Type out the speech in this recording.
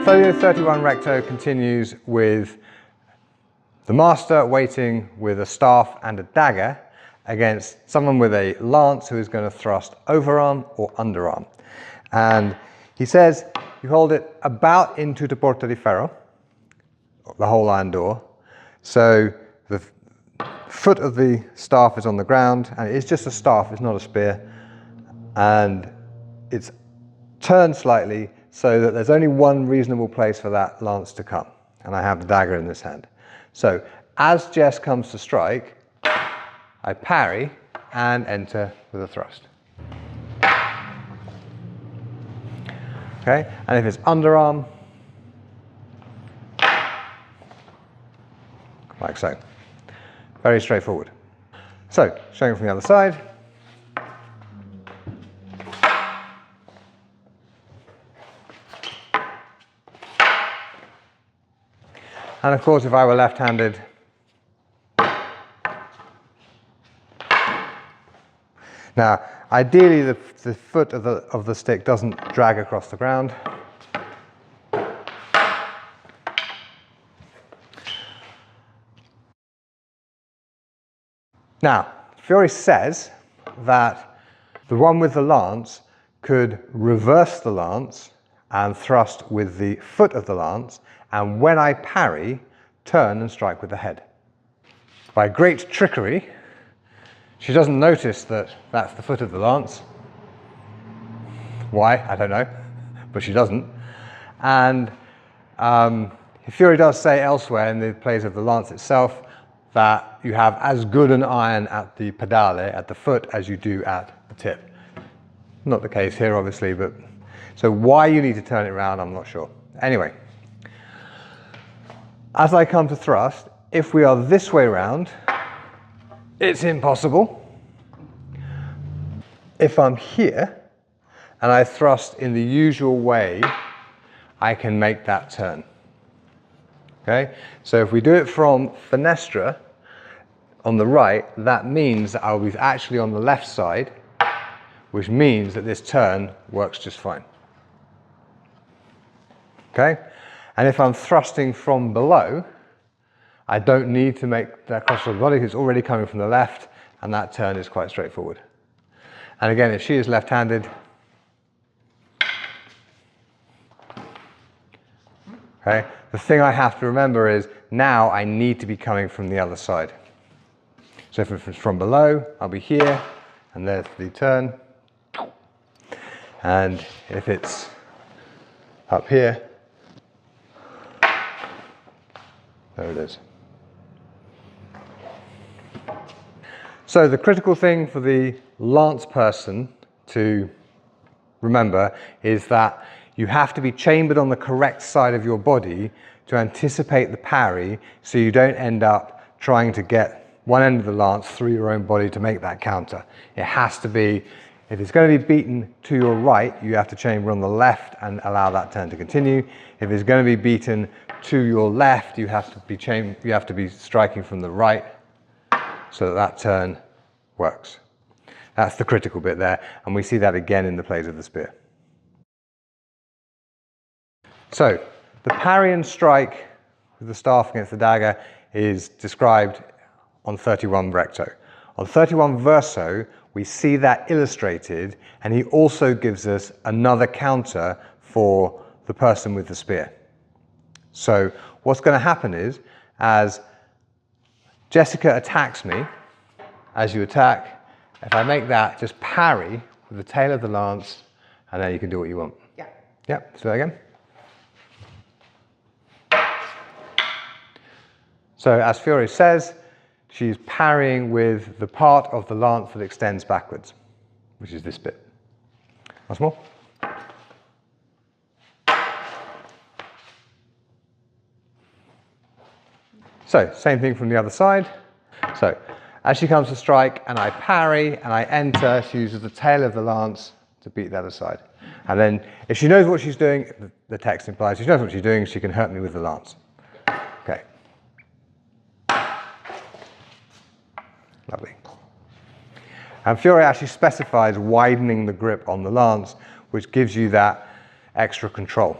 So the F31 recto continues with the master waiting with a staff and a dagger against someone with a lance who is going to thrust overarm or underarm. And he says you hold it about into the porta di ferro, the whole iron door. So the foot of the staff is on the ground, and it's just a staff, it's not a spear. And it's turned slightly so that there's only one reasonable place for that lance to come. And I have the dagger in this hand. So as Jess comes to strike, I parry and enter with a thrust. Okay, and if it's underarm, like so. Very straightforward. So, showing from the other side. And of course, if I were left-handed, now ideally the foot of the stick doesn't drag across the ground. Now, Fiore says that the one with the lance could reverse the lance and thrust with the foot of the lance, and when I parry, turn and strike with the head. By great trickery, she doesn't notice that that's the foot of the lance. Why? I don't know, but she doesn't. And Fiore does say elsewhere in the place of the lance itself that you have as good an iron at the pedale, at the foot, as you do at the tip. Not the case here, obviously, but so why you need to turn it around, I'm not sure. Anyway, as I come to thrust, if we are this way round, it's impossible. If I'm here and I thrust in the usual way, I can make that turn. Okay, so if we do it from Finestra on the right, that means that I'll be actually on the left side, which means that this turn works just fine. Okay, and if I'm thrusting from below, I don't need to make that cross of the body because it's already coming from the left, and that turn is quite straightforward. And again, if she is left-handed, okay, the thing I have to remember is now I need to be coming from the other side. So if it's from below, I'll be here, and there's the turn. And if it's up here, there it is. So the critical thing for the lance person to remember is that you have to be chambered on the correct side of your body to anticipate the parry, so you don't end up trying to get one end of the lance through your own body to make that counter. It has to be, if it's going to be beaten to your right, you have to chamber on the left and allow that turn to continue. If it's going to be beaten to your left, you have to be striking from the right so that that turn works. That's the critical bit there, and we see that again in the plays of the spear. So the parry and strike with the staff against the dagger is described on 31 recto. On 31 verso, we see that illustrated, and he also gives us another counter for the person with the spear. So what's going to happen is, as Jessica attacks me, as you attack, if I make that, just parry with the tail of the lance, and then you can do what you want. Yeah. Yeah, so that again. So as Fiore says, she's parrying with the part of the lance that extends backwards, which is this bit. Once more. So, same thing from the other side. So, as she comes to strike and I parry and I enter, she uses the tail of the lance to beat the other side. And then, if she knows what she's doing, the text implies if she knows what she's doing, she can hurt me with the lance. Okay. Lovely. And Fiore actually specifies widening the grip on the lance, which gives you that extra control.